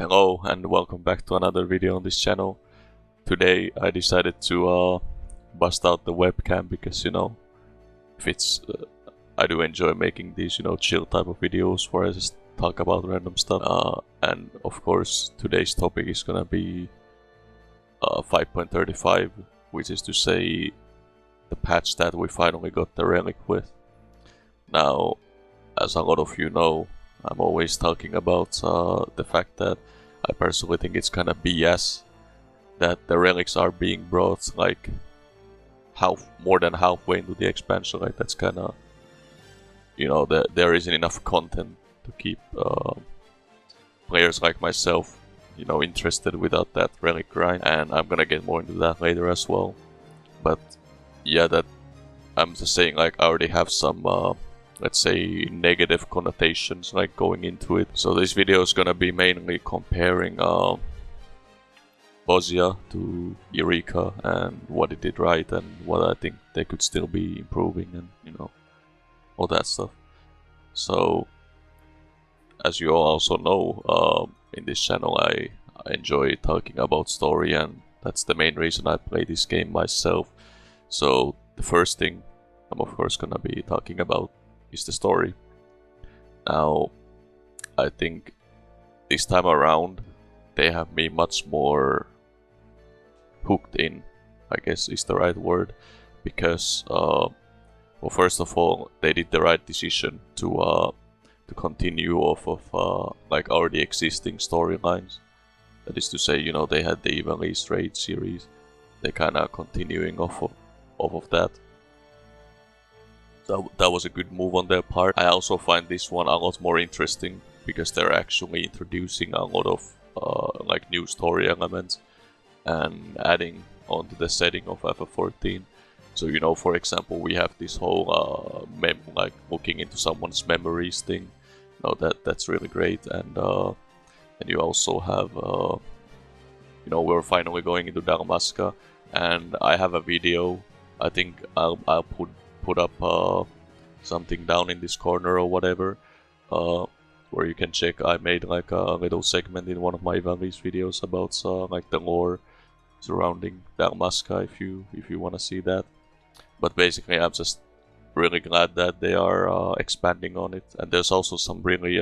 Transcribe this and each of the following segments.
Hello and welcome back to another video on this channel. Today I decided to bust out the webcam because if it's I do enjoy making these chill type of videos where I just talk about random stuff. And of course today's topic is gonna be 5.35, which is to say the patch that we finally got the relic with. Now, as a lot of you know, I'm always talking about the fact that I personally think it's kind of BS that the relics are being brought like more than halfway into the expansion. Like that's kind of, there isn't enough content to keep players like myself, interested without that relic grind. And I'm gonna get more into that later as well. But yeah, that I'm just saying, like I already have some let's say negative connotations like going into it. So this video is gonna be mainly comparing Bozja to Eureka and what it did right and what I think they could still be improving and all that stuff. So as you all also know, in this channel I enjoy talking about story, and that's the main reason I play this game myself. So the first thing I'm of course gonna be talking about is the story. Now, I think this time around they have me much more hooked in, I guess is the right word, because well, first of all, they did the right decision to continue off of like already existing storylines. That is to say, they had the Evenly Straight series. They kind of continuing off of that. That was a good move on their part. I also find this one a lot more interesting because they're actually introducing a lot of like new story elements and adding onto the setting of FF14. So for example, we have this whole like looking into someone's memories thing. That's really great, and you also have we're finally going into Dalmasca, and I have a video. I think I'll put up something down in this corner or whatever, where you can check. I made like a little segment in one of my Evangelist videos about like the lore surrounding Dalmasca, if you want to see that. But basically, I'm just really glad that they are expanding on it, and there's also some really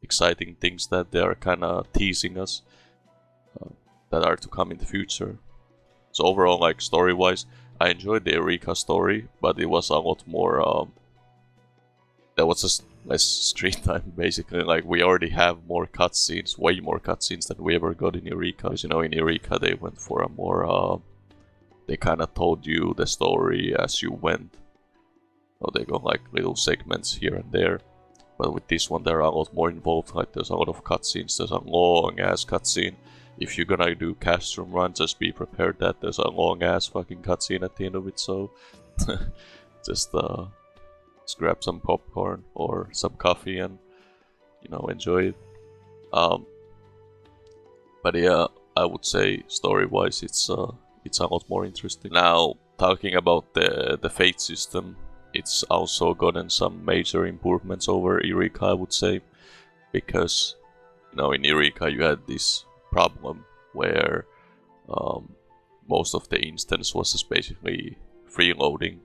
exciting things that they are kind of teasing us that are to come in the future. So overall, like story-wise, I enjoyed the Eureka story, but it was a lot more. There was just less screen time, basically. Like we already have more cutscenes, way more cutscenes than we ever got in Eureka. Because in Eureka they went for a more. They kind of told you the story as you went. They got like little segments here and there. But with this one, they're a lot more involved. Like there's a lot of cutscenes. There's a long ass cutscene. If you're gonna do castrum run, just be prepared that there's a long ass fucking cutscene at the end of it. So just grab some popcorn or some coffee and enjoy it. But yeah, I would say story-wise, it's a lot more interesting. Now, talking about the fate system, it's also gotten some major improvements over Eureka, I would say, because in Eureka you had this problem where most of the instance was just basically freeloading.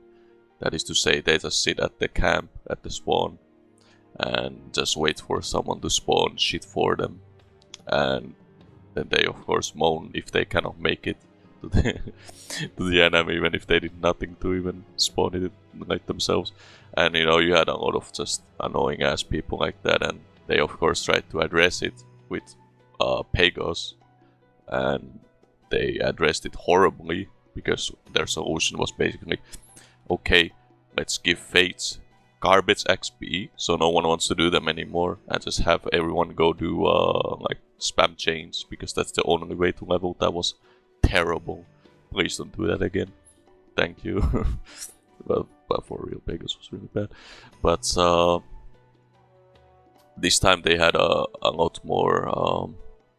That is to say, they just sit at the camp, at the spawn, and just wait for someone to spawn shit for them. And then they of course moan if they cannot make it to the enemy, even if they did nothing to even spawn it like themselves. And you had a lot of just annoying ass people like that, and they of course tried to address it with Pagos, and they addressed it horribly because their solution was basically, okay, let's give fates garbage XP so no one wants to do them anymore, and just have everyone go do like spam chains because that's the only way to level. That was terrible. Please don't do that again. Thank you. but for real, Pagos was really bad. But this time they had a lot more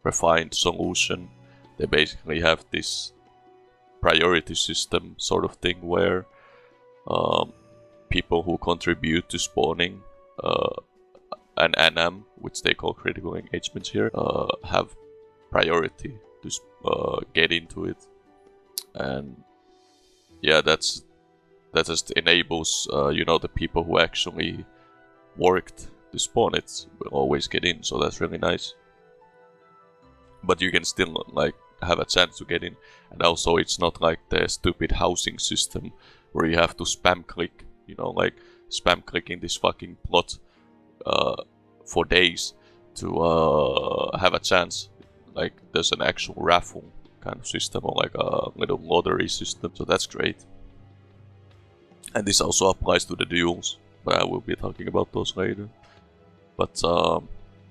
refined solution. They basically have this priority system sort of thing where people who contribute to spawning an NM, which they call critical engagements here, have priority to get into it. And yeah, that just enables the people who actually worked to spawn it will always get in, so that's really nice. But you can still like have a chance to get in, and also it's not like the stupid housing system where you have to spam click, like spam clicking this fucking plot for days to have a chance. Like there's an actual raffle kind of system, or like a little lottery system, so that's great. And this also applies to the duels, but I will be talking about those later. But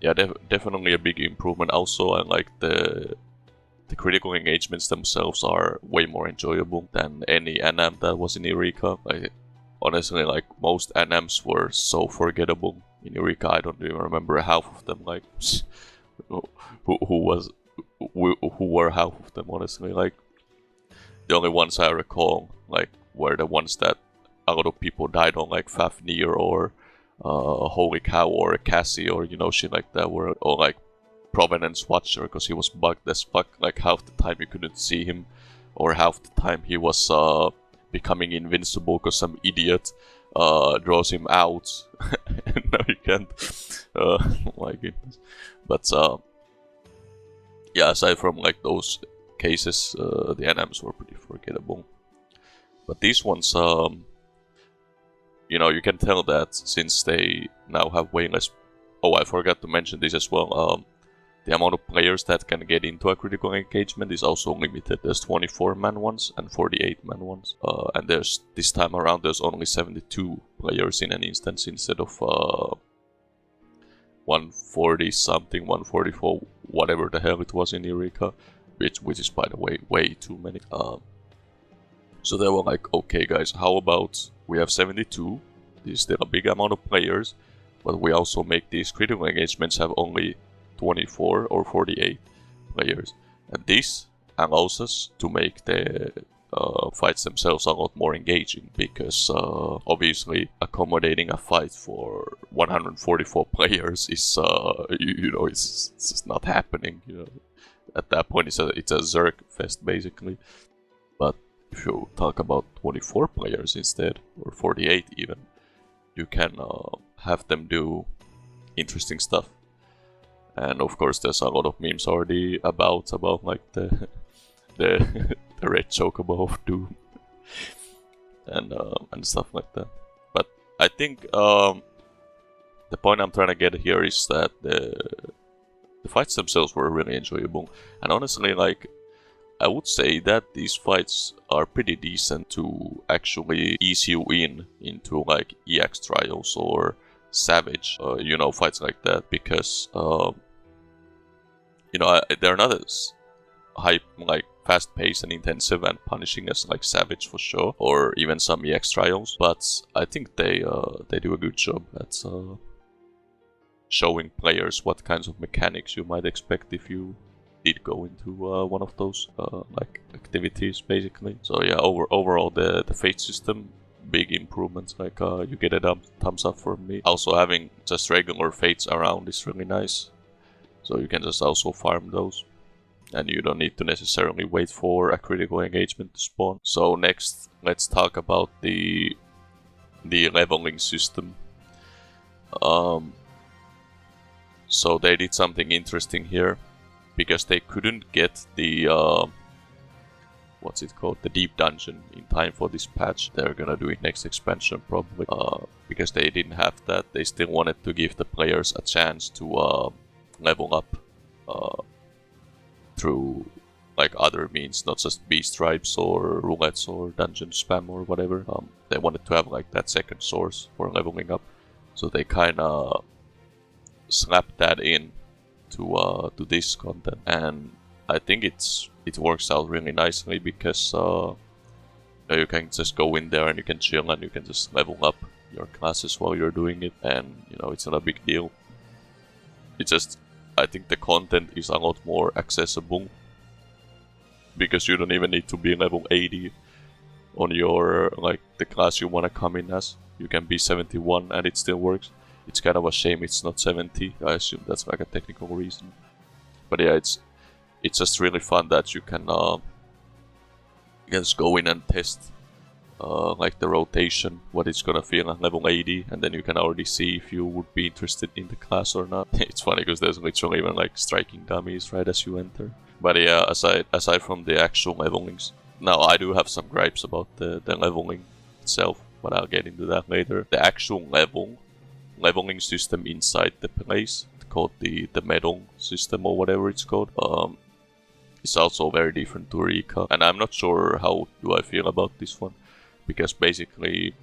yeah, definitely a big improvement. Also, I like the critical engagements themselves are way more enjoyable than any NM that was in Eureka. Like, honestly, like most NMs were so forgettable in Eureka. I don't even remember half of them. Like, who were half of them? Honestly, like the only ones I recall like were the ones that a lot of people died on, like Fafnir or Holy Cow or Cassie or shit like that, or like Provenance Watcher, because he was bugged as fuck. Like half the time you couldn't see him, or half the time he was becoming invincible because some idiot draws him out. No, you can't. My goodness. But yeah, aside from like those cases, the NMs were pretty forgettable. But these ones, you can tell that since they now have way less. Oh, I forgot to mention this as well. The amount of players that can get into a critical engagement is also limited. There's 24-man ones and 48-man ones. And this time around there's only 72 players in an instance instead of 140 something, 144, whatever the hell it was in Eureka, which is by the way way too many. So they were like, okay guys, how about we have 72, this is still a big amount of players, but we also make these critical engagements have only 24 or 48 players. And this allows us to make the fights themselves a lot more engaging, because obviously accommodating a fight for 144 players is, it's just not happening. At that point it's a Zerg fest basically. But if you talk about 24 players instead, or 48 even, you can have them do interesting stuff. And of course there's a lot of memes already about like the red chocobo of Doom and stuff like that. But I think the point I'm trying to get here is that the fights themselves were really enjoyable, and honestly, like, I would say that these fights are pretty decent to actually ease you into like EX trials or Savage, fights like that, because they're not as hype, like fast-paced and intensive and punishing as like Savage for sure, or even some EX trials. But I think they do a good job at showing players what kinds of mechanics you might expect if you did go into one of those like activities, basically. So yeah, overall the fate system, big improvements. Like you get a thumbs up from me. Also, having just regular fates around is really nice, so you can just also farm those, and you don't need to necessarily wait for a critical engagement to spawn. So next, let's talk about the leveling system. So they did something interesting here, because they couldn't get the what's it called, the deep dungeon in time for this patch. They're gonna do it next expansion probably, because they didn't have that. They still wanted to give the players a chance to level up through like other means, not just beast stripes or roulettes or dungeon spam or whatever. They wanted to have like that second source for leveling up, so they kind of slapped that in to this content, and I think it works out really nicely, because you can just go in there and you can chill and you can just level up your classes while you're doing it, and it's not a big deal. It's just, I think the content is a lot more accessible, because you don't even need to be level 80 on your, like, the class you want to come in as. You can be 71 and it still works. It's kind of a shame it's not 70. I assume that's like a technical reason. But yeah, it's just really fun that you can just go in and test like the rotation, what it's gonna feel at level 80, and then you can already see if you would be interested in the class or not. It's funny because there's literally even like striking dummies right as you enter. But yeah, aside from the actual levelings, now I do have some gripes about the leveling itself, but I'll get into that later. The actual leveling system inside the place, called the medal system or whatever it's called, is also very different to Rika, and I'm not sure how do I feel about this one, because basically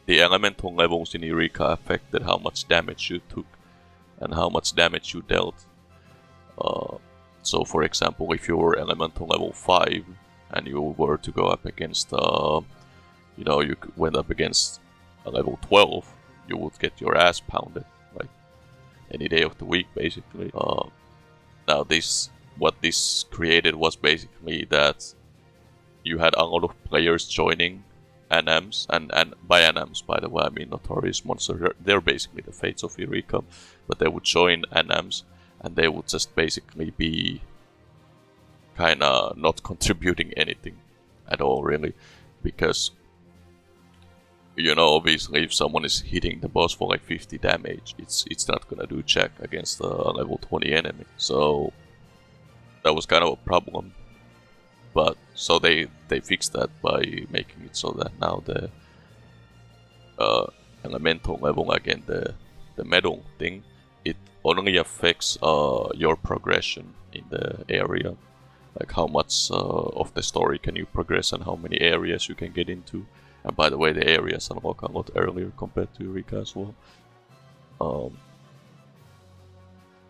the elemental levels in Eureka affected how much damage you took and how much damage you dealt. So for example, if you were elemental level 5 and you were to go up against, you went up against a level 12, you would get your ass pounded, like any day of the week basically. Now what this created was basically that you had a lot of players joining NMs, and by NMs, by the way, I mean Notorious Monster. They're basically the Fates of Eureka, but they would join NMs, and they would just basically be kinda not contributing anything at all, really, because obviously if someone is hitting the boss for like 50 damage, it's not gonna do check against a level 20 enemy. So that was kind of a problem. But so they fixed that by making it so that now the elemental level, again the medal thing, it only affects your progression in the area, like how much of the story can you progress and how many areas you can get into. And by the way, the areas unlock a lot earlier compared to Eureka as well.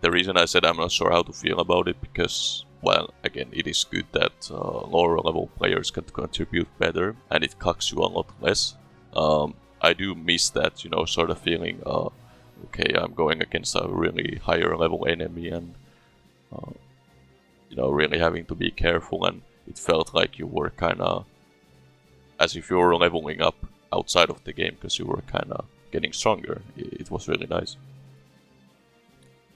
The reason I said I'm not sure how to feel about it, because, well, again, it is good that lower level players can contribute better, and it cucks you a lot less. I do miss that, sort of feeling, okay, I'm going against a really higher level enemy, and, really having to be careful, and it felt like you were kinda as if you were leveling up outside of the game, because you were kinda getting stronger. It was really nice.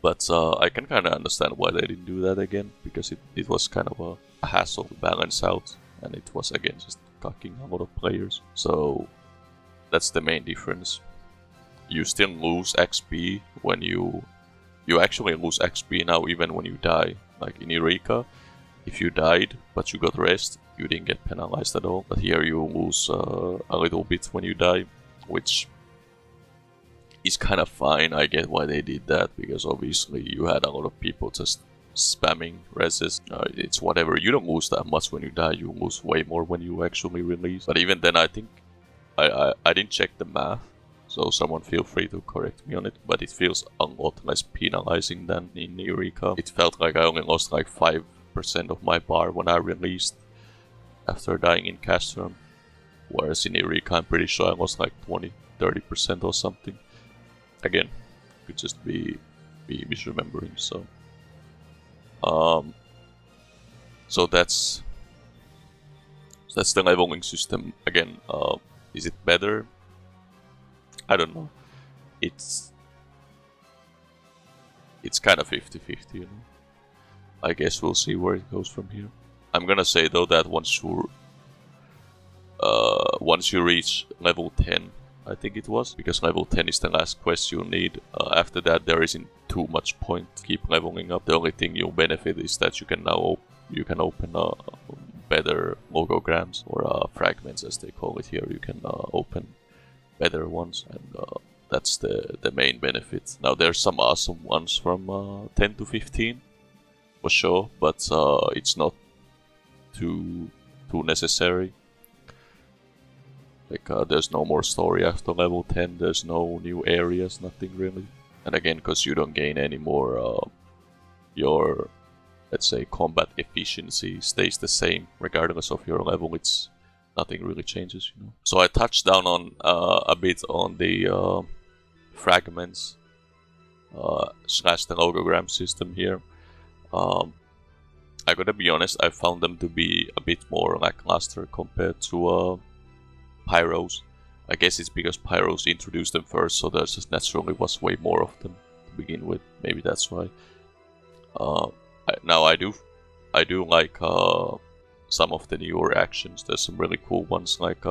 But I can kind of understand why they didn't do that again, because it was kind of a hassle to balance out, and it was again just cucking a lot of players. So that's the main difference. You still lose XP when you actually lose XP now even when you die. Like in Eureka, if you died but you got rest, you didn't get penalized at all. But here you lose a little bit when you die, which is kind of fine. I get why they did that, because obviously you had a lot of people just spamming reses. It's whatever, you don't lose that much when you die, you lose way more when you actually release. But even then, I think I didn't check the math, so someone feel free to correct me on it, but it feels a lot less penalizing than in Eureka. It felt like I only lost like 5% of my bar when I released after dying in Castrum, whereas in Eureka I'm pretty sure I lost like 20-30% or something. Again, could just be misremembering. So that's the leveling system. Again, is it better? I don't know. It's kind of 50-50, I guess we'll see where it goes from here. I'm gonna say though that once you reach level 10, I think it was, because level 10 is the last quest you'll need. After that, there isn't too much point to keep leveling up. The only thing you'll benefit is that you can now open better logograms, or fragments as they call it here. You can open better ones, and that's the main benefit. Now there's some awesome ones from 10 to 15 for sure, but it's not too necessary. Like, there's no more story after level 10, there's no new areas, nothing really. And again, because you don't gain any more, your, let's say, combat efficiency stays the same regardless of your level. It's nothing really changes, So I touched down on a bit on the fragments / the logogram system here. I gotta be honest, I found them to be a bit more lackluster compared to Pyros. I guess it's because Pyros introduced them first, so there just naturally was way more of them to begin with. Maybe that's why. Now I do like some of the newer actions. There's some really cool ones, like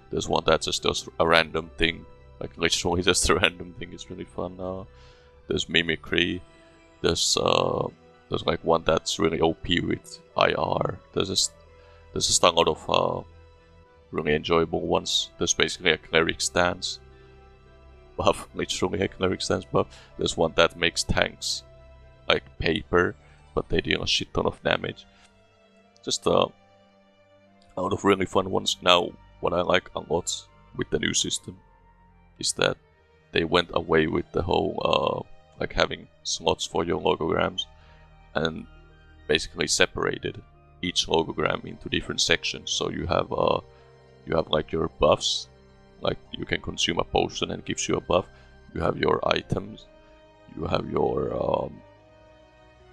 there's one that just does a random thing, like literally just a random thing. It's really fun. There's mimicry. There's like one that's really OP with IR. There's just a lot of really enjoyable ones. There's basically a cleric stance buff, literally a cleric stance buff. There's one that makes tanks like paper, but they deal a shit ton of damage. Just a lot of really fun ones. Now, what I like a lot with the new system is that they went away with the whole like having slots for your logograms, and basically separated each logogram into different sections. So you have like your buffs, like you can consume a potion and gives you a buff. You have your items. You have your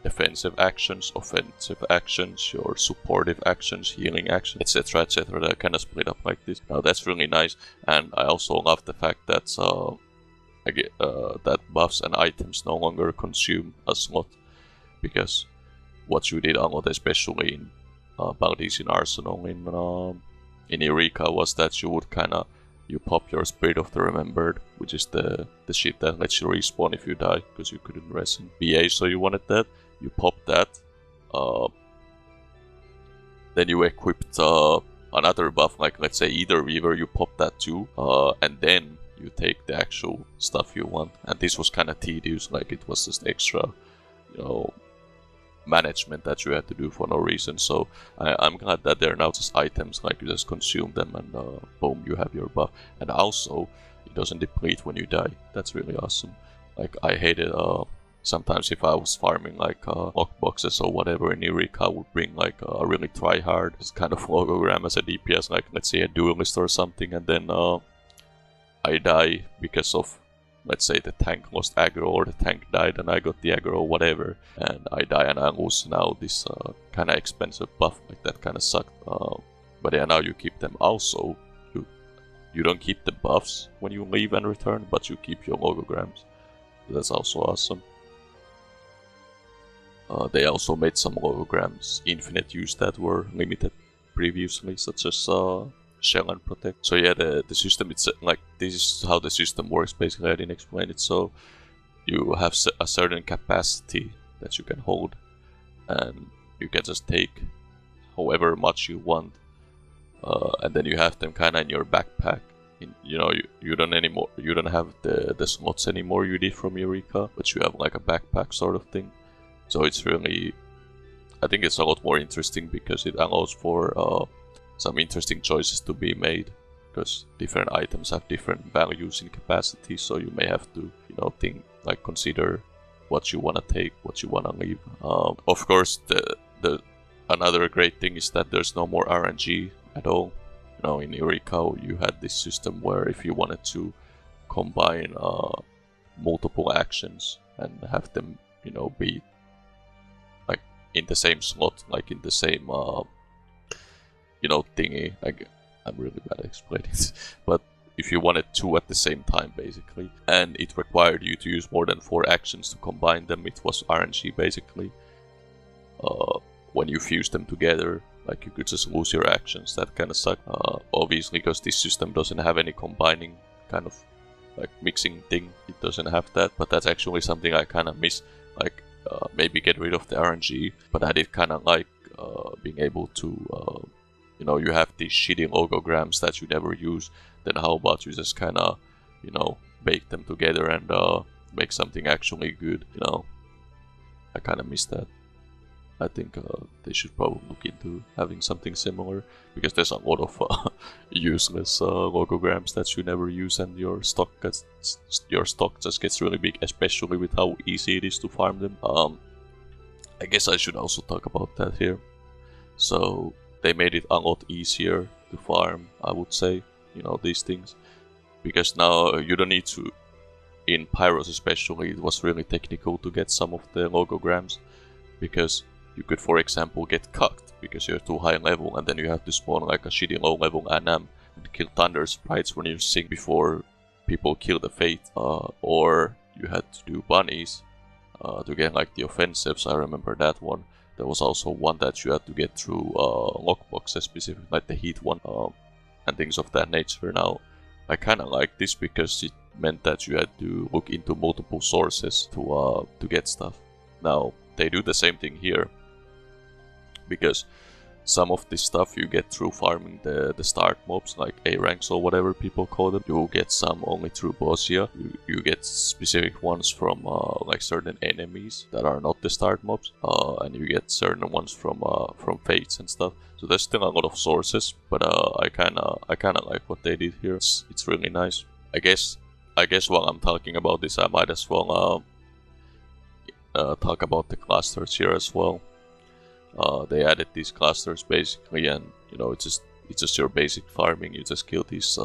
defensive actions, offensive actions, your supportive actions, healing actions, etc., etc. They're kind of split up like this. Now that's really nice, and I also love the fact that that buffs and items no longer consume a slot, because what you did a lot, especially in Baldisian Arsenal in Eureka, was that you would you pop your Spirit of the Remembered, which is the shit that lets you respawn if you die, because you couldn't rest in BA, so you wanted that. You pop that, then you equipped another buff, like let's say Either Weaver, you pop that too, and then you take the actual stuff you want. And this was kind of tedious, like it was just extra, management that you had to do for no reason. So I'm glad that they're now just items, like you just consume them and boom, you have your buff. And also, it doesn't deplete when you die. That's really awesome. Like I hated sometimes if I was farming like lockboxes or whatever in Eureka, I would bring like a really try-hard kind of logogram as a DPS, like let's say a duelist or something, and then I die because of, let's say the tank lost aggro or the tank died and I got the aggro or whatever, and I die and I lose now this kind of expensive buff. Like that kind of sucked. But yeah, now you keep them. Also, you don't keep the buffs when you leave and return, but you keep your logograms. That's also awesome. They also made some logograms infinite use that were limited previously, such as Shell and Protect. So yeah, the system, it's like, this is how the system works basically. I didn't explain it. So you have a certain capacity that you can hold, and you can just take however much you want, and then you have them kind of in your backpack. You don't have the slots anymore you did from Eureka, but you have like a backpack sort of thing. So it's really, I think it's a lot more interesting because it allows for some interesting choices to be made, because different items have different values in capacity. So you may have to, consider what you want to take, what you want to leave. Of course, the another great thing is that there's no more RNG at all. In Eureka, you had this system where if you wanted to combine multiple actions and have them, be like in the same slot, like in the same, thingy. I'm really bad at explaining this, but if you wanted two at the same time, basically, and it required you to use more than 4 actions to combine them, it was RNG basically. When you fuse them together, like you could just lose your actions. That kind of sucked. Obviously, because this system doesn't have any combining kind of like mixing thing. It doesn't have that, but that's actually something I kind of miss. Like maybe get rid of the RNG, but I did kind of like being able to, you have these shitty logograms that you never use. Then how about you just kind of, bake them together and make something actually good. I kind of miss that. I think they should probably look into having something similar, because there's a lot of useless logograms that you never use, and your stock just gets really big, especially with how easy it is to farm them. I guess I should also talk about that here. So they made it a lot easier to farm, I would say, these things, because now you don't need to. In Pyros especially, it was really technical to get some of the logograms, because you could, for example, get cucked because you're too high level, and then you have to spawn like a shitty low level Anam, kill thunder sprites when you sing before people kill the fate, or you had to do bunnies to get like the offensives. I remember that one. There was also one that you had to get through lockboxes, specifically like the heat one, and things of that nature. Now, I kind of like this because it meant that you had to look into multiple sources to get stuff. Now, they do the same thing here, because some of this stuff you get through farming the start mobs, like A ranks or whatever people call them. You get some only through Bozja. You get specific ones from like certain enemies that are not the start mobs, and you get certain ones from fates and stuff. So there's still a lot of sources, but I kinda like what they did here. It's really nice. I guess while I'm talking about this, I might as well talk about the clusters here as well. They added these clusters basically, and you know, it's just your basic farming. You just kill these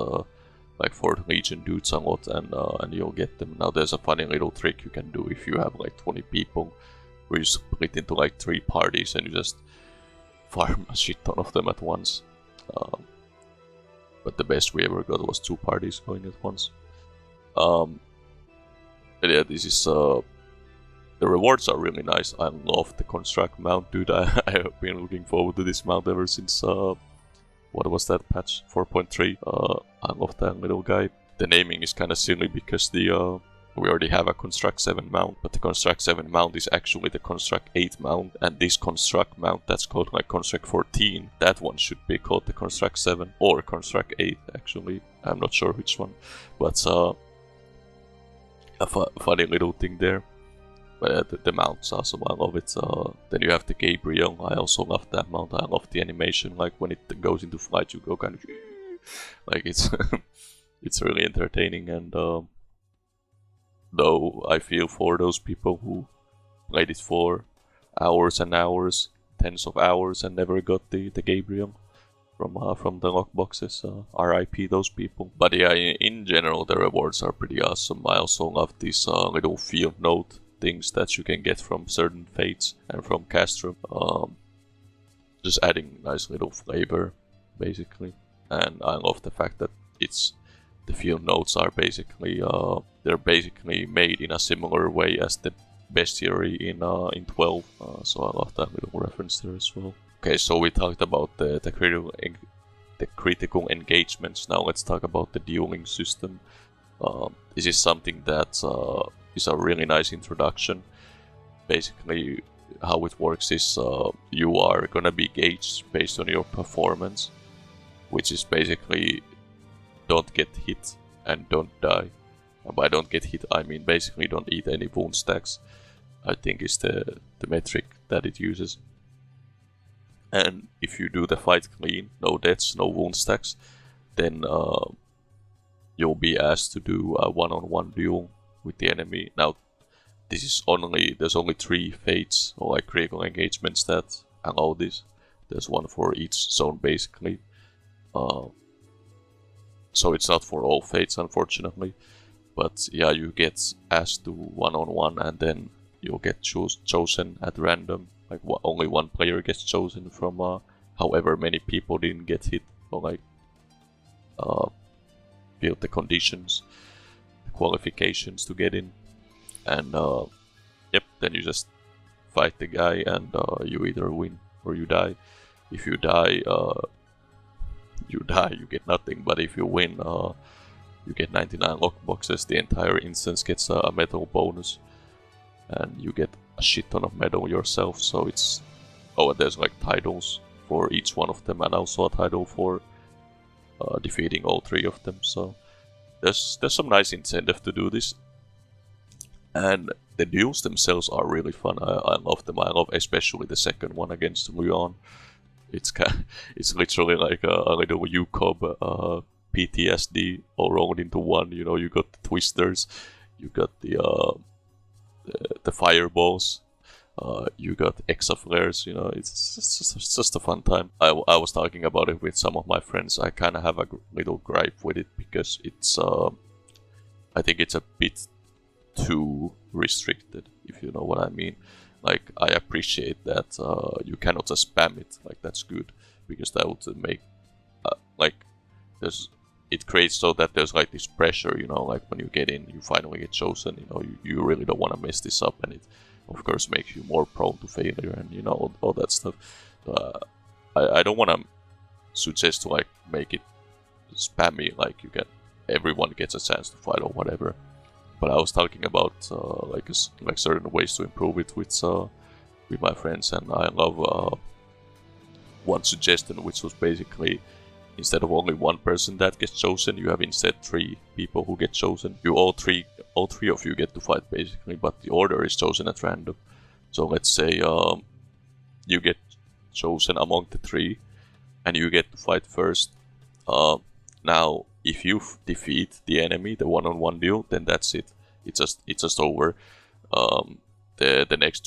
like 4th Legion dudes a lot, and you'll get them. Now there's a funny little trick you can do if you have like 20 people, where you split into like 3 parties and you just farm a shit ton of them at once. But the best we ever got was 2 parties going at once. But yeah, this is the rewards are really nice. I love the construct mount, dude. I have been looking forward to this mount ever since what was that patch 4.3? I love that little guy. The naming is kind of silly because we already have a Construct 7 mount, but the Construct 7 mount is actually the Construct 8 mount, and this Construct mount that's called like Construct 14, that one should be called the Construct 7 or Construct 8 actually. I'm not sure which one, but a funny little thing there. But the mount's awesome, I love it. Then you have the Gabriel, I also love that mount. I love the animation, like when it goes into flight you go kind of like it's it's really entertaining. And though I feel for those people who played it for hours and hours, tens of hours, and never got the Gabriel from the lockboxes, RIP those people. But yeah, in general the rewards are pretty awesome. I also love these little field note things that you can get from certain fates and from Castrum. Just adding nice little flavor, basically. And I love the fact that the field notes are basically they're basically made in a similar way as the bestiary in 12. So I love that little reference there as well. Okay, so we talked about the critical engagements. Now let's talk about the dueling system. This is something that is a really nice introduction. Basically, how it works is you are gonna be gauged based on your performance, which is basically don't get hit and don't die. And by don't get hit, I mean basically don't eat any wound stacks, I think is the metric that it uses. And if you do the fight clean, no deaths, no wound stacks, then you'll be asked to do a one-on-one duel with the enemy. Now, there's only 3 fates or like critical engagements that allow this. There's one for each zone basically. So it's not for all fates, unfortunately. But yeah, you get asked to one-on-one, and then you'll get chosen at random. Like only one player gets chosen from however many people didn't get hit or like build the conditions, qualifications to get in. And yep, then you just fight the guy, and you either win or you die. If you die, you get nothing, but if you win, you get 99 lockboxes. The entire instance gets a medal bonus, and you get a shit ton of medal yourself. So it's and there's like titles for each one of them, and also a title for defeating all 3 of them. So there's some nice incentive to do this, and the duels themselves are really fun. I love them. I love especially the second one against Leon. It's literally like a little UCOB PTSD all rolled into one. You know, you got the twisters, you got the fireballs, you got exaflares. You know, it's just a fun time. I was talking about it with some of my friends. I kind of have a little gripe with it because it's I think it's a bit too restricted, if you know what I mean. Like, I appreciate that you cannot just spam it. Like, that's good, because that would make like it creates so that there's like this pressure, you know, like when you get in, you finally get chosen, you know, you really don't want to mess this up, and it of course makes you more prone to failure and, you know, all that stuff. I don't want to suggest to like make it spammy, like everyone gets a chance to fight or whatever. But I was talking about like certain ways to improve it with my friends, and I love one suggestion, which was basically instead of only one person that gets chosen, you have instead 3 people who get chosen. You all three of you get to fight basically, but the order is chosen at random. So let's say you get chosen among the 3, and you get to fight first. Now, if you defeat the enemy, the one-on-one deal, then that's it. It's just over. The next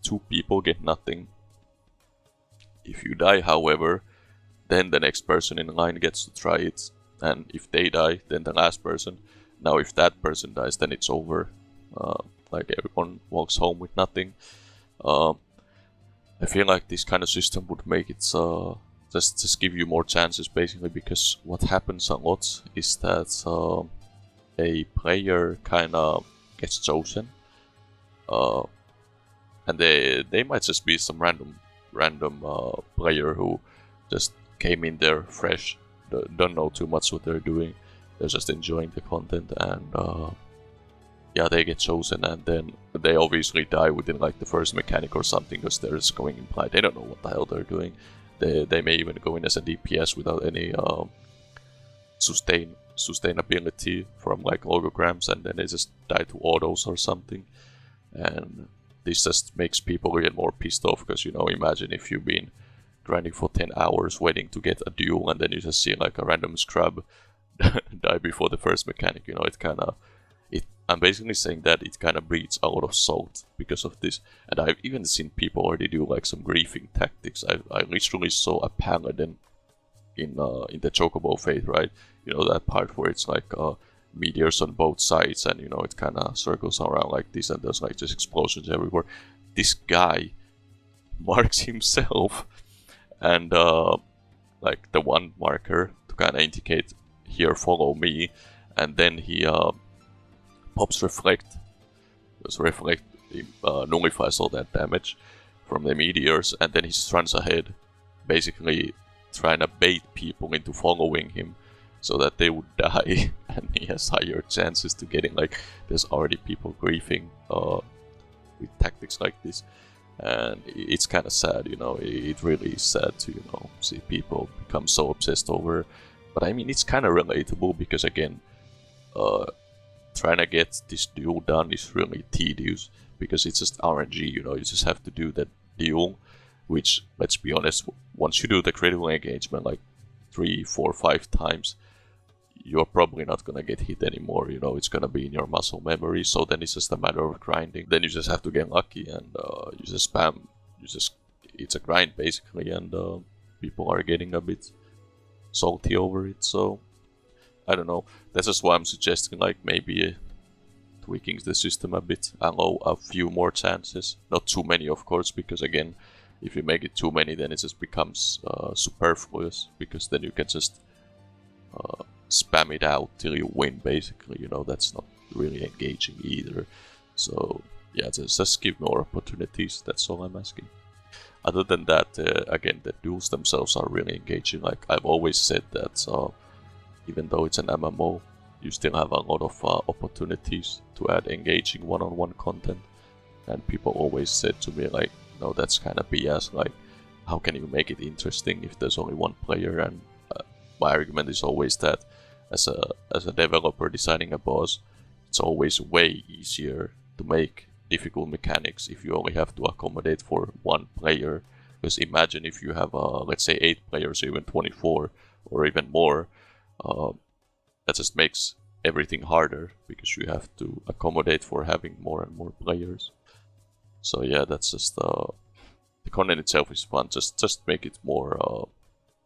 two people get nothing. If you die, however, then the next person in line gets to try it, and if they die, then the last person. Now, if that person dies, then it's over. Like everyone walks home with nothing. I feel like this kind of system would make it just give you more chances, basically, because what happens a lot is that a player kind of gets chosen, and they might just be some random player who just came in there fresh, don't know too much what they're doing, they're just enjoying the content, and yeah, they get chosen, and then they obviously die within like the first mechanic or something, because they're just going in blind. They don't know what the hell they're doing. They may even go in as a DPS without any sustainability from like logograms, and then they just die to autos or something. And this just makes people get more pissed off, because, you know, imagine if you've been grinding for 10 hours waiting to get a duel, and then you just see like a random scrub die before the first mechanic. You know, I'm basically saying that it kind of breeds a lot of salt because of this. And I've even seen people already do like some griefing tactics. I literally saw a paladin in the Chocobo Fate, right? You know, that part where it's like meteors on both sides, and, you know, it kind of circles around like this, and there's like just explosions everywhere. This guy marks himself, and like the one marker to kind of indicate, here, follow me, and then he pops reflect. Because reflect nullifies all that damage from the meteors, and then he just runs ahead, basically trying to bait people into following him so that they would die, and he has higher chances to getting, like, there's already people griefing with tactics like this, and it's kind of sad, you know. It really is sad to, you know, see people become so obsessed over. But I mean, it's kind of relatable, because again, trying to get this duel done is really tedious, because it's just RNG, you know. You just have to do that duel, which, let's be honest, once you do the critical engagement like 3, 4, 5 times, you're probably not gonna get hit anymore, you know. It's gonna be in your muscle memory, so then it's just a matter of grinding. Then you just have to get lucky, and you just spam, it's a grind basically, and people are getting a bit salty over it, so I don't know. That's just why I'm suggesting, like, maybe tweaking the system a bit, allow a few more chances. Not too many, of course, because again, if you make it too many, then it just becomes superfluous, because then you can just spam it out till you win, basically, you know. That's not really engaging either. So yeah, just give more opportunities, that's all I'm asking. Other than that, again, the duels themselves are really engaging. Like I've always said that even though it's an MMO, you still have a lot of opportunities to add engaging one-on-one content. And people always said to me, like, no, that's kind of BS. Like, how can you make it interesting if there's only one player? And my argument is always that as a developer designing a boss, it's always way easier to make difficult mechanics if you only have to accommodate for one player. Because imagine if you have, let's say, 8 players, or even 24, or even more. That just makes everything harder, because you have to accommodate for having more and more players. So yeah, that's just the content itself is fun. Just make it more.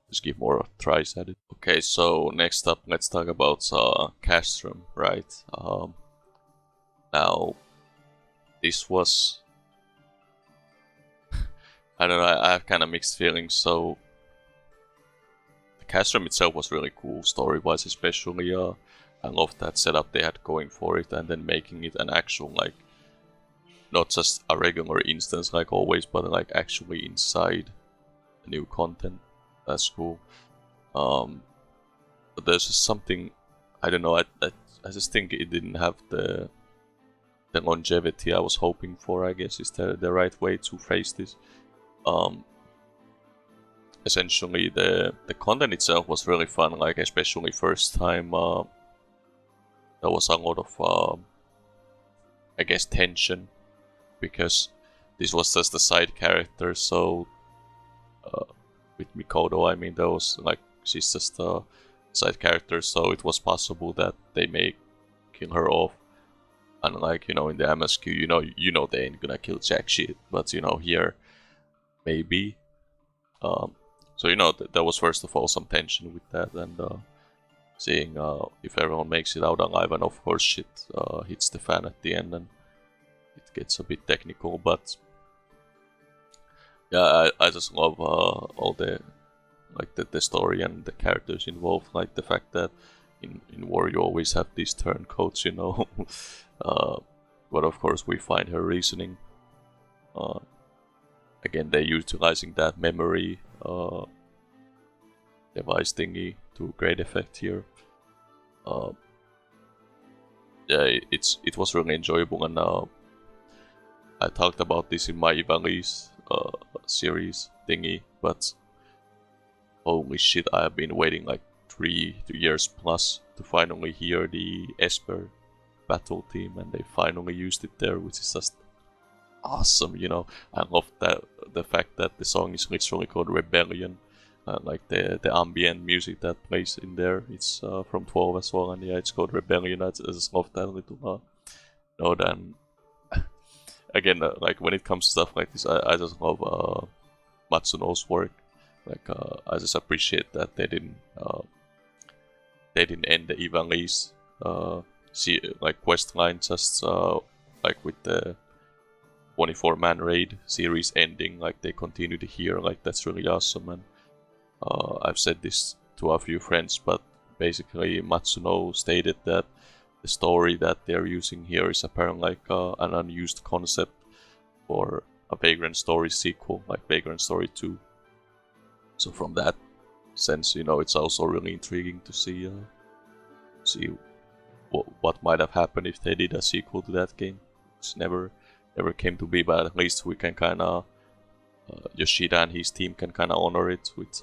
Just give more tries at it. Okay, so next up, let's talk about Castrum, right? Now, this was I don't know. I have kind of mixed feelings. So Castrum itself was really cool, story-wise especially. I love that setup they had going for it, and then making it an actual, like, not just a regular instance like always, but like actually inside new content. That's cool. But there's just something, I don't know, I just think it didn't have the longevity I was hoping for, I guess is the right way to phrase this. Essentially the content itself was really fun, like especially first time there was a lot of I guess tension, because this was just a side character, so with Mikoto, I mean, she's just a side character, so it was possible that they may kill her off. Unlike, in the MSQ, you know they ain't gonna kill jack shit, but here maybe. So there was first of all some tension with that, and seeing if everyone makes it out alive, and of course shit hits the fan at the end, and it gets a bit technical, but yeah, I just love all the story and the characters involved, like the fact that in war you always have these turncoats, but of course we find her reasoning. Again, they're utilizing that memory device thingy to great effect here. Yeah, it was really enjoyable, and I talked about this in my Ivalice series thingy, but holy shit, I have been waiting like 3 years plus to finally hear the Esper battle theme, and they finally used it there, which is just awesome. I love the fact that the song is literally called Rebellion, like the ambient music that plays in there, it's from 12 as well, and yeah, it's called Rebellion. I just love that little note. And again, like when it comes to stuff like this, I just love Matsuno's work. Like I just appreciate that they didn't end the Ivalice quest line just like with the 24-man raid series ending. Like they continued here. Like that's really awesome. And I've said this to a few friends, but basically Matsuno stated that the story that they're using here is apparently like an unused concept for a Vagrant Story sequel, like Vagrant Story 2. So from that sense, it's also really intriguing to see what might have happened if they did a sequel to that game. It's never came to be, but at least we can kind of Yoshida and his team can kind of honor it with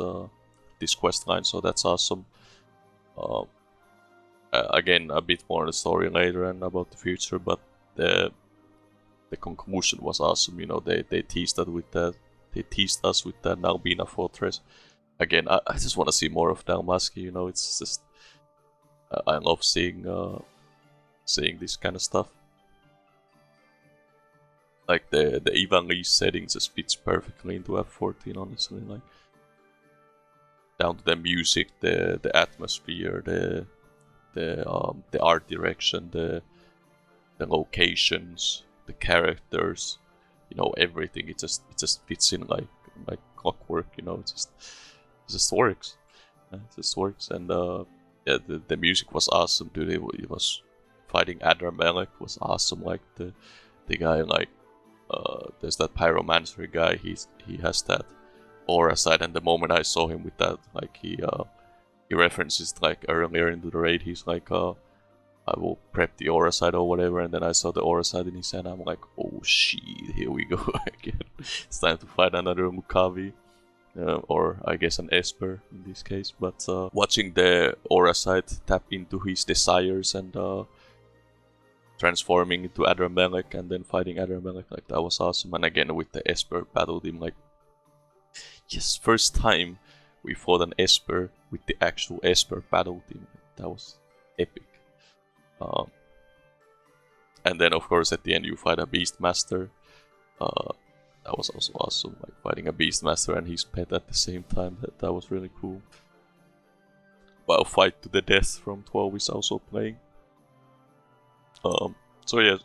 this quest line, so that's awesome. Again, a bit more on the story later and about the future, but the conclusion was awesome. They teased us with that. They teased us with that Nalbina Fortress. Again, I just want to see more of Dalmasca. It's just I love seeing this kind of stuff. Like the Ivalice setting just fits perfectly into F14, honestly. Like down to the music, the atmosphere, the art direction, the locations, the characters, everything. It just fits in like clockwork. It just works. It just works, and yeah, the music was awesome, dude. It was fighting Adramelech was awesome. Like the guy, like there's that pyromancer guy. He has that aura side, and the moment I saw him with that, like he references like earlier into the raid, he's like I will prep the aura side or whatever, and then I saw the aura side in his hand. I'm like, oh shit, here we go again. It's time to fight another Mukavi, or I guess an Esper in this case. But watching the aura side tap into his desires and transforming into Adramelech and then fighting Adramelech, like that was awesome. And again with the Esper battle team, like yes, first time we fought an Esper with the actual Esper battle team. That was epic. And then of course at the end you fight a Beastmaster. That was also awesome, like fighting a Beastmaster and his pet at the same time. That was really cool. While Fight to the Death from 12 is also playing. So yeah,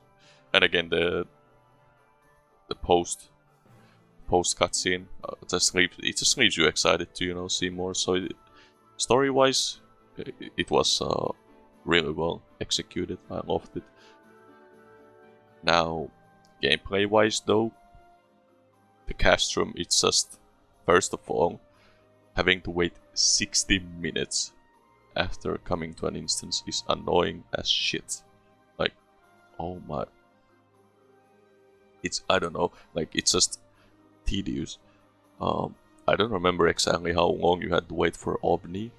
and again the post cutscene it just leaves you excited to see more. So Story-wise, it was really well executed. I loved it. Now, gameplay-wise though, the castrum, it's just, first of all, having to wait 60 minutes after coming to an instance is annoying as shit. Like, oh my. I don't know, like, it's just tedious. I don't remember exactly how long you had to wait for OVNI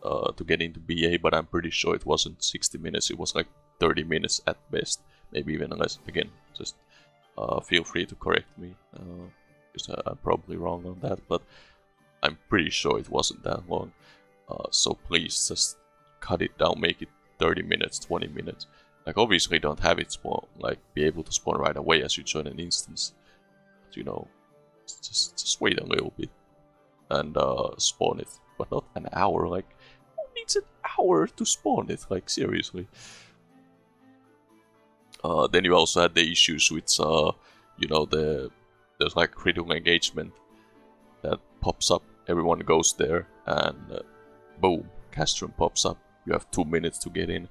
to get into BA, but I'm pretty sure it wasn't 60 minutes, it was like 30 minutes at best, maybe even less. Again, just feel free to correct me, because I'm probably wrong on that, but I'm pretty sure it wasn't that long. So please just cut it down, make it 30 minutes, 20 minutes. Like, obviously don't have it spawn, like, be able to spawn right away as you join an instance. But, you know, just wait a little bit and spawn it. But not an hour, like, who needs an hour to spawn it? Like, seriously. Then you also had the issues with, you know, there's like critical engagement that pops up. Everyone goes there and boom, castrum pops up. You have 2 minutes to get in.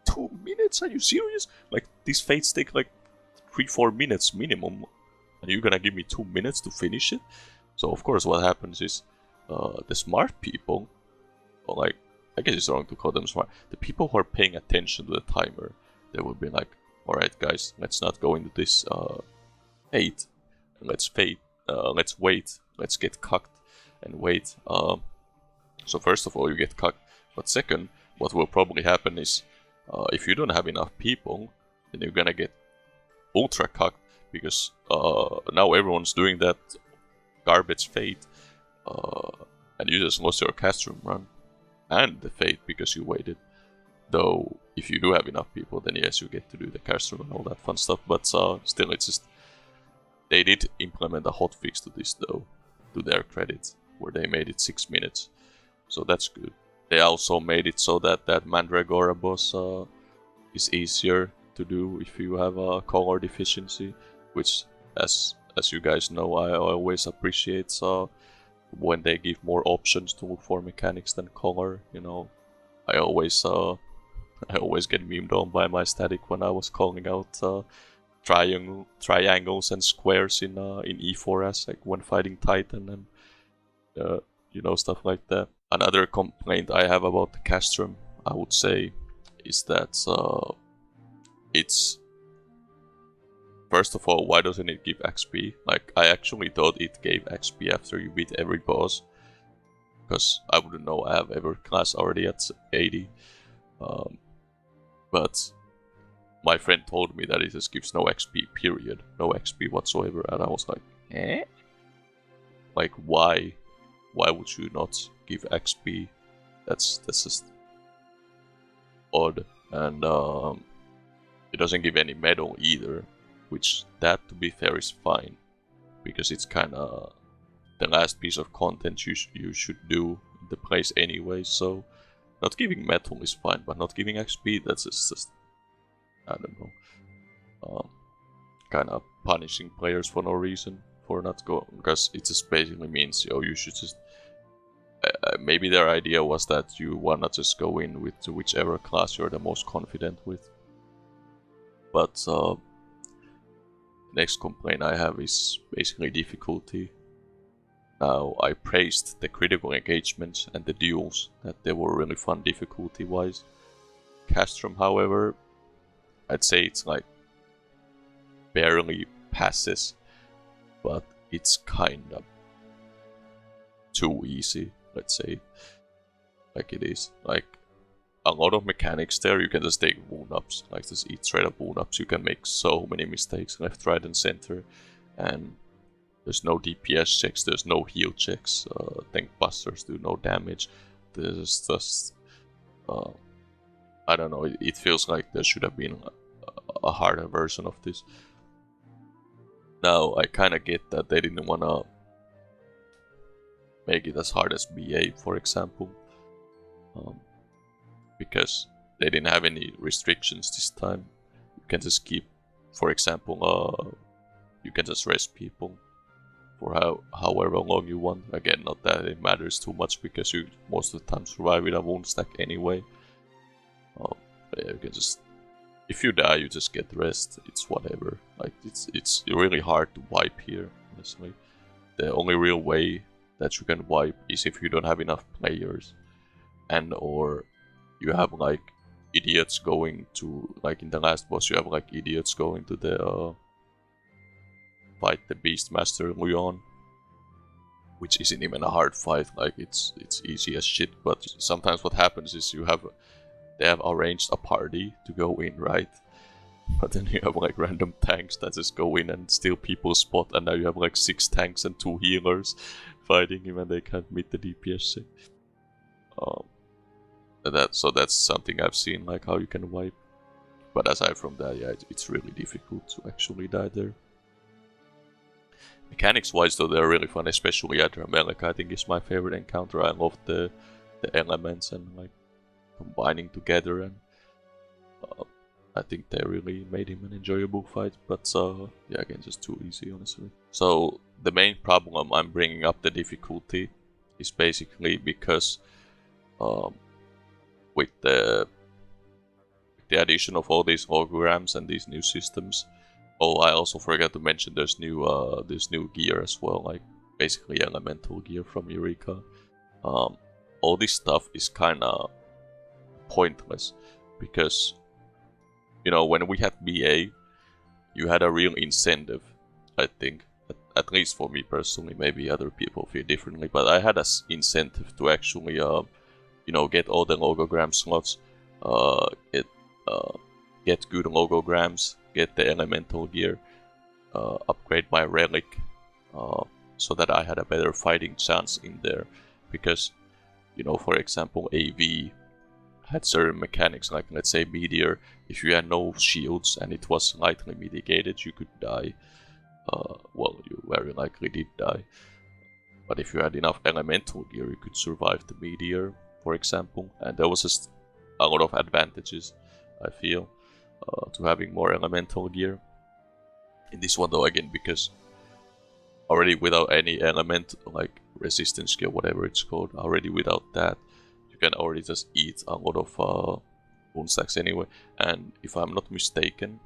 2 minutes? Are you serious? Like, these fates take like 3-4 minutes minimum, and you're gonna give me 2 minutes to finish it? So of course what happens is the smart people, or like, I guess it's wrong to call them smart, the people who are paying attention to the timer, they will be like, alright guys, let's not go into this fate, let's wait, let's get cucked and wait. So first of all, you get cucked, but second, what will probably happen is, if you don't have enough people, then you're gonna get ultra cucked, because now everyone's doing that garbage fate, and you just lost your castrum run, and the fate because you waited. Though, if you do have enough people, then yes, you get to do the castrum and all that fun stuff, but still, it's just, they did implement a hotfix to this though, to their credit, where they made it 6 minutes, so that's good. They also made it so that Mandragora boss is easier to do if you have a color deficiency, which, as you guys know, I always appreciate when they give more options to look for mechanics than color. You know, I always get memed on by my static when I was calling out triangles and squares in E4S, like when fighting Titan and you know, stuff like that. Another complaint I have about the castrum, I would say, is that it's, first of all, why doesn't it give XP? Like, I actually thought it gave XP after you beat every boss, because I wouldn't know, I have every class already at 80. But my friend told me that it just gives no XP, period. No XP whatsoever, and I was like, eh? Like, why? Why would you not give XP? That's just odd. And it doesn't give any medal either, which, that, to be fair, is fine, because it's kinda the last piece of content you should do in the place anyway, so not giving metal is fine, but not giving XP, that's just I don't know, kinda punishing players for no reason, for not going, because it just basically means, yo, you should just, maybe their idea was that you wanna just go in with whichever class you're the most confident with. But next complaint I have is basically difficulty. Now, I praised the critical engagements and the duels, that they were really fun difficulty-wise. Castrum, however, I'd say it's like barely passes, but it's kinda too easy, let's say. Like, it is. Like, a lot of mechanics there, you can just take wound-ups, like just eat straight up wound-ups. You can make so many mistakes left, right, and center, and there's no DPS checks, there's no heal checks, tank busters do no damage. There's just, I don't know, it feels like there should have been a harder version of this. Now, I kinda get that they didn't wanna make it as hard as BA, for example, because they didn't have any restrictions this time. You can just keep, for example, you can just rest people. for however long you want. Again, not that it matters too much because you most of the time survive with a wound stack anyway. But yeah, you can just, if you die, you just get rest. It's whatever. Like it's really hard to wipe here, honestly. The only real way that you can wipe is if you don't have enough players, and or you have like idiots going to, like in the last boss, you have like idiots going to the fight the Beastmaster Leon, which isn't even a hard fight. Like it's easy as shit. But sometimes what happens is they have arranged a party to go in, right? But then you have like random tanks that just go in and steal people's spot, and now you have like 6 tanks and 2 healers fighting him, and they can't meet the DPS check. So that's something I've seen, like how you can wipe. But aside from that, yeah, it's really difficult to actually die there. Mechanics-wise, though, they're really fun, especially Adramelic. I think is my favorite encounter. I love the elements and like combining together, and I think they really made him an enjoyable fight. But yeah, again, just too easy, honestly. So the main problem I'm bringing up the difficulty is basically because with the addition of all these holograms and these new systems. Oh, I also forgot to mention there's new gear as well, like basically elemental gear from Eureka. All this stuff is kind of pointless because, you know, when we had BA, you had a real incentive, I think, at least for me personally. Maybe other people feel differently, but I had an incentive to actually, you know, get all the logogram slots, get good logograms, get the elemental gear, upgrade my relic, so that I had a better fighting chance in there. Because, you know, for example, AV had certain mechanics, like let's say Meteor. If you had no shields and it was lightly mitigated, you could die. Well, you very likely did die. But if you had enough elemental gear, you could survive the Meteor, for example. And there was just a lot of advantages, I feel, to having more elemental gear. In this one, though, again, because already without any element, like resistance gear, whatever it's called, already without that, you can already just eat a lot of wound stacks anyway. And if I'm not mistaken,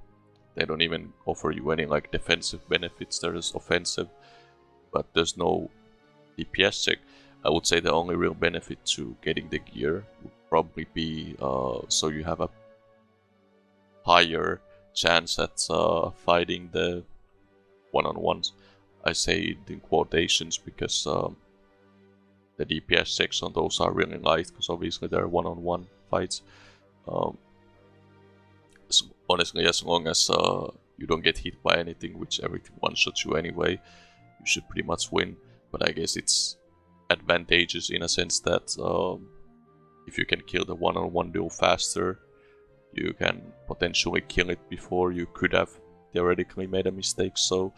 they don't even offer you any like defensive benefits. They're just offensive, but there's no DPS check. I would say the only real benefit to getting the gear would probably be so you have a higher chance at fighting the one-on-ones. I say it in quotations because the DPS checks on those are really light, because obviously they're one-on-one fights. Honestly, as long as you don't get hit by anything, which everything one-shots you anyway, you should pretty much win. But I guess it's advantageous in a sense that if you can kill the one-on-one duel faster, you can potentially kill it before you could have theoretically made a mistake. So,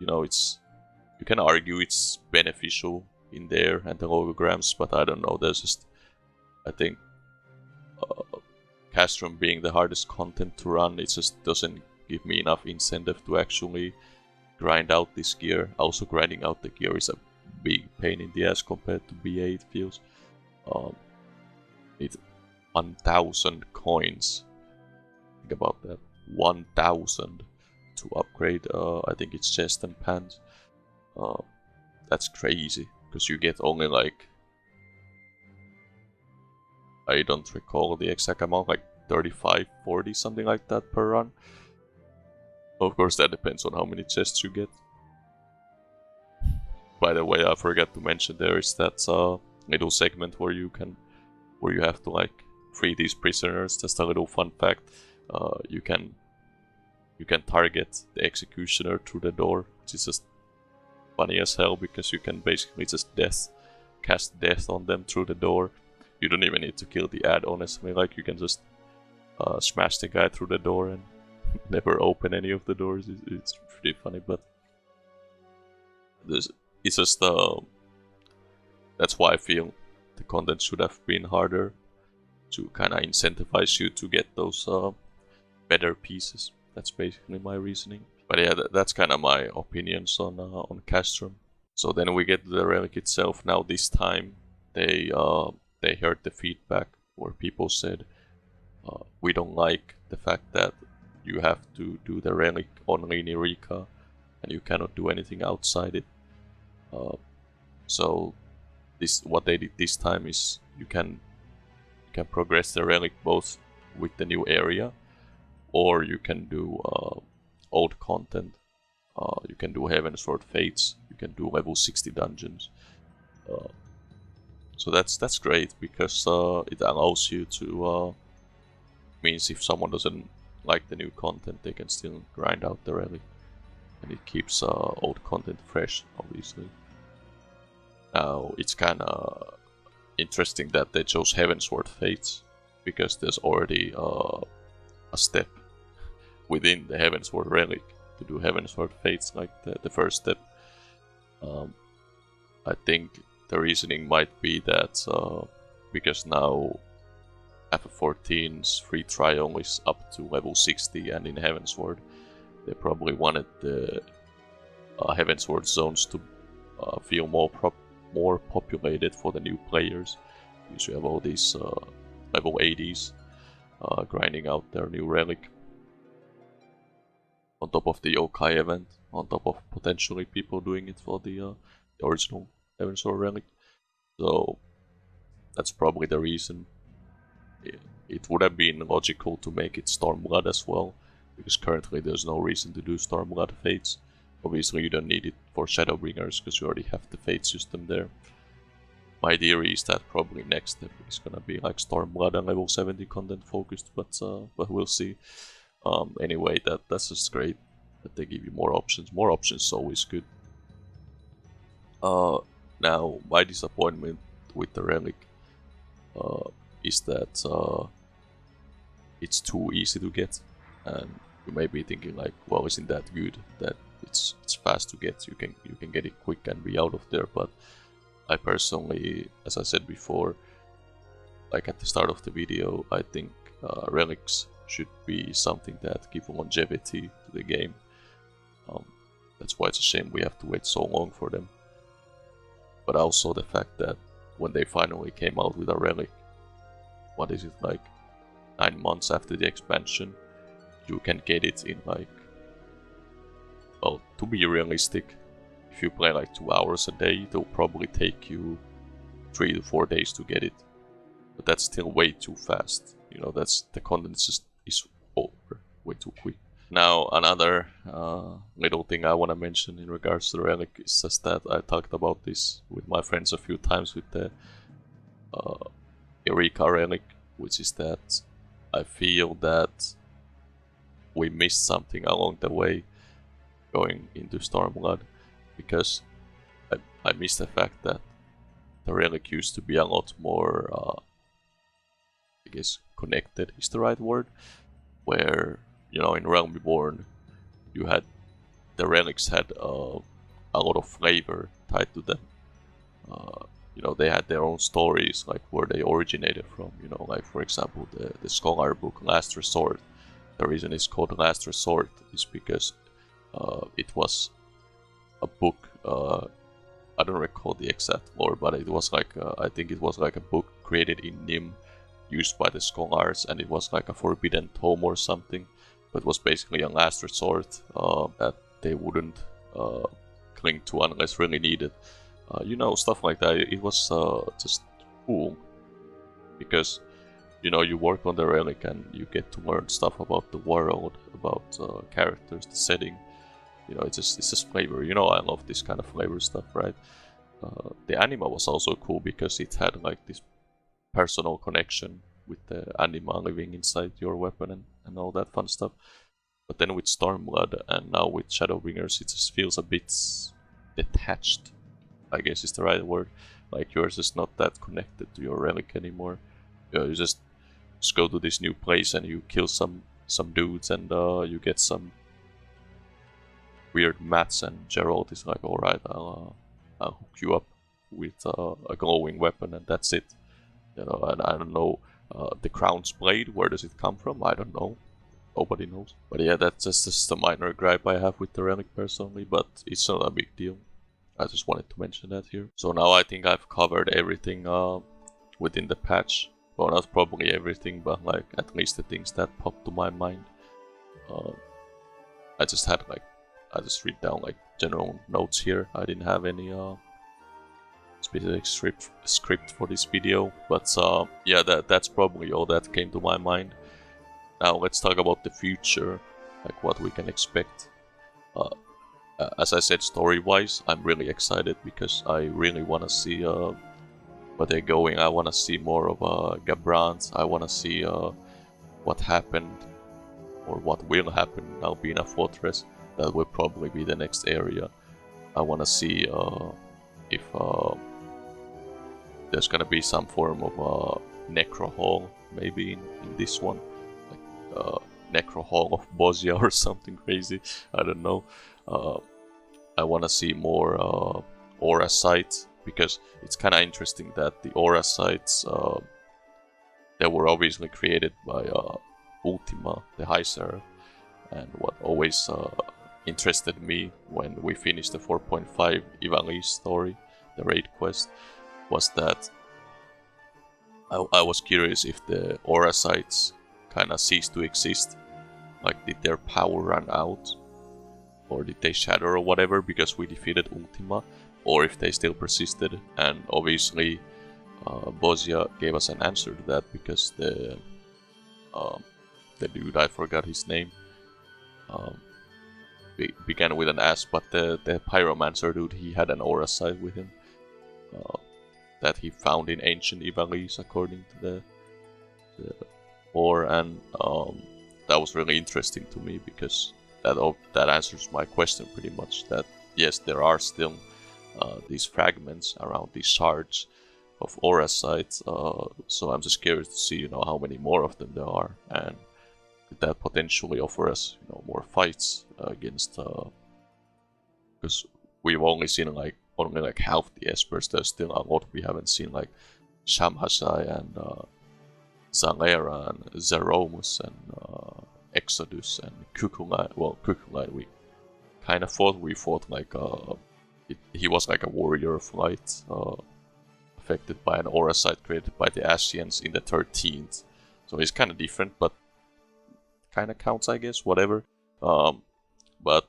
you know, you can argue it's beneficial in there and the holograms, but I don't know. There's just, I think, Castrum being the hardest content to run, it just doesn't give me enough incentive to actually grind out this gear. Also, grinding out the gear is a big pain in the ass compared to BA, it feels. It's 1,000 coins. Think about that. 1,000 to upgrade, I think it's chest and pants. That's crazy, because you get only like, I don't recall the exact amount, like 35, 40, something like that per run. Of course, that depends on how many chests you get. By the way, I forgot to mention there is that little segment where you have to like free these prisoners. Just a little fun fact: you can target the executioner through the door, which is just funny as hell, because you can basically just cast death on them through the door. You don't even need to kill the ad, honestly. Like, you can just smash the guy through the door and never open any of the doors. It's pretty funny, but it's just that's why I feel the content should have been harder to kind of incentivize you to get those better pieces. That's basically my reasoning. But yeah, that's kind of my opinions on Castrum. So then we get to the relic itself. Now this time they heard the feedback where people said we don't like the fact that you have to do the relic only in Eureka and you cannot do anything outside it. So what they did this time is you can progress the relic both with the new area, or you can do old content. You can do Heavensward Fates. You can do level 60 dungeons. So that's great because it allows you to. Means if someone doesn't like the new content, they can still grind out the relic, and it keeps old content fresh, obviously. Now it's kind of interesting that they chose Heavensward Fates because there's already a step within the Heavensward relic to do Heavensward Fates, like the first step. I think the reasoning might be that because now FF14's free trial is up to level 60, and in Heavensward they probably wanted the Heavensward zones to feel more populated for the new players. You have all these level 80s grinding out their new relic on top of the Yokai event, on top of potentially people doing it for the original Heavensward relic. So that's probably the reason. It would have been logical to make it Stormblood as well, because currently there's no reason to do Stormblood Fates. Obviously you don't need it for Shadowbringers because you already have the Fate system there. My theory is that probably next step is gonna be like Stormblood and level 70 content focused, but we'll see. Anyway, that's just great that they give you more options. More options is always good. Now my disappointment with the relic is that it's too easy to get, and you may be thinking like, well, isn't that good that it's fast to get? You can get it quick and be out of there. But I personally, as I said before, like at the start of the video, I think relics should be something that give longevity to the game. That's why it's a shame we have to wait so long for them. But also the fact that when they finally came out with a relic, what is it, like 9 months after the expansion, you can get it in like, well, to be realistic, if you play like 2 hours a day, it'll probably take you 3 to 4 days to get it. But that's still way too fast. You know, that's the content is over way too quick. Now another little thing I want to mention in regards to the relic is just that I talked about this with my friends a few times with the Eureka relic, which is that I feel that we missed something along the way going into Stormblood, because I missed the fact that the relic used to be a lot more, I guess connected is the right word, where, you know, in Realm Reborn you had, the relics had a lot of flavor tied to them. You know, they had their own stories, like where they originated from. You know, like for example the Scholar book Last Resort. The reason it's called Last Resort is because it was a book, I don't recall the exact lore, but it was like I think it was like a book created in Nim, used by the Scholars, and it was like a forbidden tome or something. But it was basically a last resort that they wouldn't cling to unless really needed. You know, stuff like that. It was just cool, because, you know, you work on the relic and you get to learn stuff about the world, about characters, the setting. You know, it's just flavor. You know, I love this kind of flavor stuff, right? The anima was also cool because it had like this personal connection with the anima living inside your weapon and all that fun stuff. But then with Stormblood and now with Shadowbringers, it just feels a bit detached, I guess is the right word. Like you're just not that connected to your relic anymore. You just go to this new place and you kill some dudes and you get some weird mats, and Gerald is like, alright, I'll hook you up with a glowing weapon and that's it. You know, and I don't know, the Crown's Blade, where does it come from? I don't know. nobody knows. But yeah, that's just a minor gripe I have with the relic personally, but it's not a big deal. I just wanted to mention that here. So now I think I've covered everything within the patch. Well, not probably everything, but like at least the things that popped to my mind. I just read down like general notes here. I didn't have any specific script for this video, but yeah, that's probably all that came to my mind. Now let's talk about the future, like what we can expect. As I said, story-wise, I'm really excited because I really want to see where they're going. I want to see more of Gabrant. I want to see what happened or what will happen in Albina Fortress. That will probably be the next area. I want to see if there's gonna be some form of Necro Hall, maybe in this one, like Necro Hall of Bozja or something crazy. I don't know. I want to see more aura sites, because it's kind of interesting that the aura sites they were obviously created by Ultima, the High Seraph, and what always interested me when we finished the 4.5 Ivalice story, the raid quest, was that I was curious if the aura sites kind of ceased to exist. Like, did their power run out? Or did they shatter or whatever because we defeated Ultima? Or if they still persisted? And obviously Bozja gave us an answer to that, because the dude, I forgot his name, began with an S, but the pyromancer dude, he had an aura site with him that he found in ancient Ivalice, according to the lore, and that was really interesting to me, because that answers my question pretty much, that yes, there are still these fragments around these shards of aura sites, so I'm just curious to see, how many more of them there are, and could that potentially offer us, more fights against, because we've only seen only half the espers. There's still a lot we haven't seen, like Shamhasai and Zalera and Zeromus and Exodus and Kukulai. Well, Kukulai we kind of fought. We fought like he was like a warrior of light, affected by an aura site created by the Ascians in the 13th. So he's kind of different, but kind of counts, I guess. Whatever. But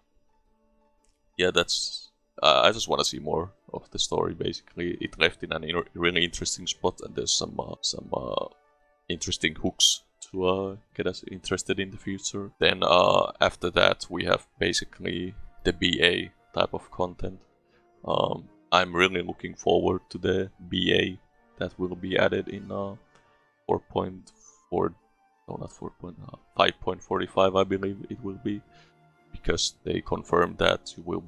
yeah, that's. I just want to see more of the story. Basically, it left in a really interesting spot, and there's some interesting hooks to get us interested in the future. Then after that, we have basically the BA type of content. I'm really looking forward to the BA that will be added in 4.4, no, not 4. 5.45, I believe it will be, because they confirmed that you will.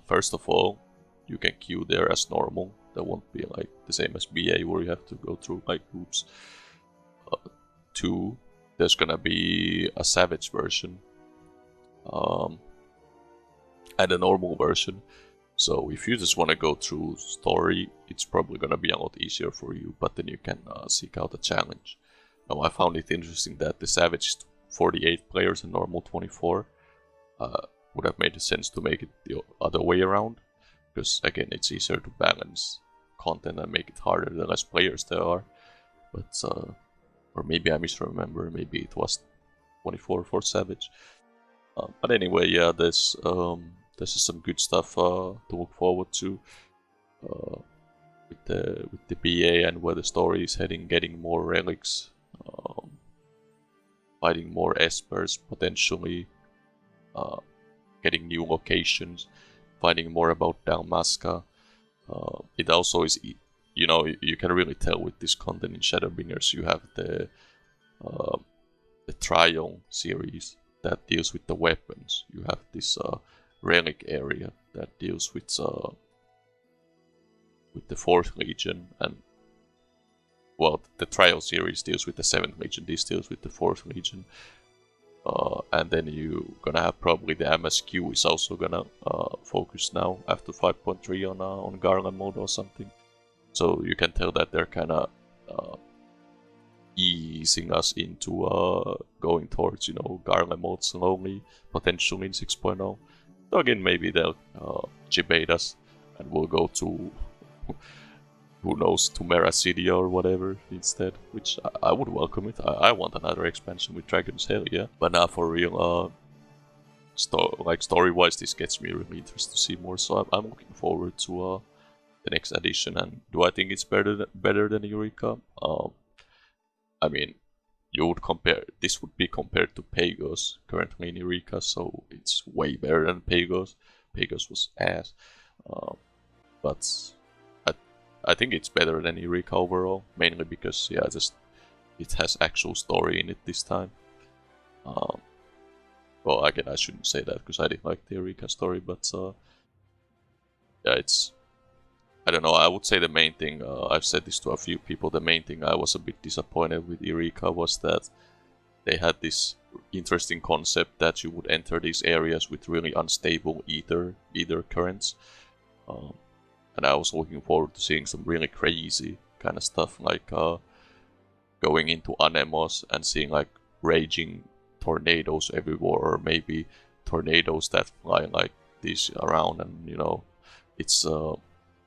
First of all, you can queue there as normal. That won't be like the same as BA, where you have to go through like hoops. 2, there's gonna be a savage version and a normal version. So if you just want to go through story, it's probably gonna be a lot easier for you. But then you can seek out a challenge. Now, I found it interesting that the savage is 48 players and normal 24. Would have made sense to make it the other way around, because again, it's easier to balance content and make it harder the less players there are. But or maybe I misremember, maybe it was 24 for Savage. But anyway, yeah, this is some good stuff to look forward to with the BA and where the story is heading. Getting more relics, fighting more espers potentially. Getting new locations, finding more about Dalmasca. It also is, you can really tell with this content in Shadowbringers. You have the trial series that deals with the weapons. You have this relic area that deals with the 4th Legion, and well, the trial series deals with the 7th Legion. This deals with the 4th Legion. And then you're gonna have probably the MSQ is also gonna focus now after 5.3 on Garland mode or something. So you can tell that they're kind of easing us into going towards, you know, Garle mode slowly, potentially in 6.0. So again, maybe they'll debate us and we'll go to, who knows, to Mera City or whatever instead, which I would welcome it. I want another expansion with Dragons, hell yeah. But now for real, story-wise, this gets me really interested to see more, so I'm looking forward to the next edition. And do I think it's better than Eureka? I mean, you would compare, this would be compared to Pagos currently in Eureka, so it's way better than Pagos. Pagos was ass, but I think it's better than Eureka overall, mainly because yeah, just it has actual story in it this time. Well, again, I shouldn't say that because I didn't like the Eureka story, but yeah, it's, I don't know, I would say the main thing, I've said this to a few people, the main thing I was a bit disappointed with Eureka was that they had this interesting concept that you would enter these areas with really unstable ether currents. And I was looking forward to seeing some really crazy kind of stuff, like going into Anemos and seeing like raging tornadoes everywhere, or maybe tornadoes that fly like this around, and you know, it's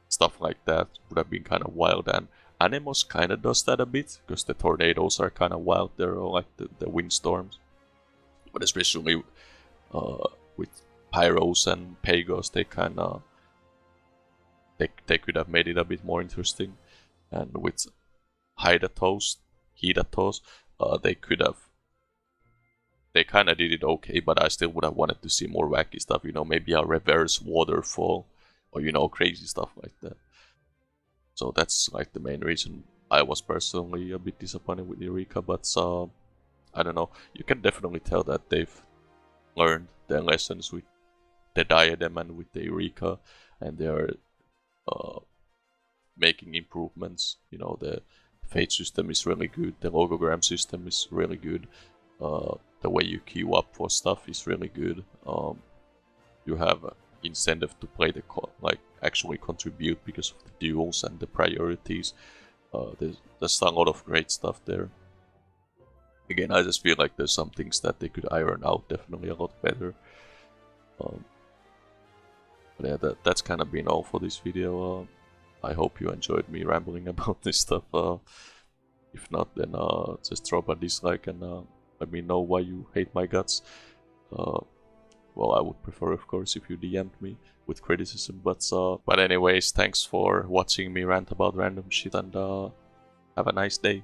stuff like that would have been kind of wild. And Anemos kind of does that a bit, because the tornadoes are kind of wild there, or like the windstorms. But especially with Pyros and Pagos, they kind of they could have made it a bit more interesting. And with Hydatos, they could have. They kind of did it okay, but I still would have wanted to see more wacky stuff. You know, maybe a reverse waterfall, or you know, crazy stuff like that. So that's like the main reason I was personally a bit disappointed with Eureka. But I don't know. You can definitely tell that they've learned their lessons with the Diadem and with the Eureka, and they're making improvements. You know, the Fate system is really good. The Logogram system is really good. The way you queue up for stuff is really good. You have incentive to play like actually contribute because of the duels and the priorities. There's a lot of great stuff there. Again, I just feel like there's some things that they could iron out definitely a lot better. But yeah, that's kind of been all for this video. I hope you enjoyed me rambling about this stuff. If not, then just drop a dislike and let me know why you hate my guts. Well, I would prefer, of course, if you DM'd me with criticism. But anyways, thanks for watching me rant about random shit, and have a nice day.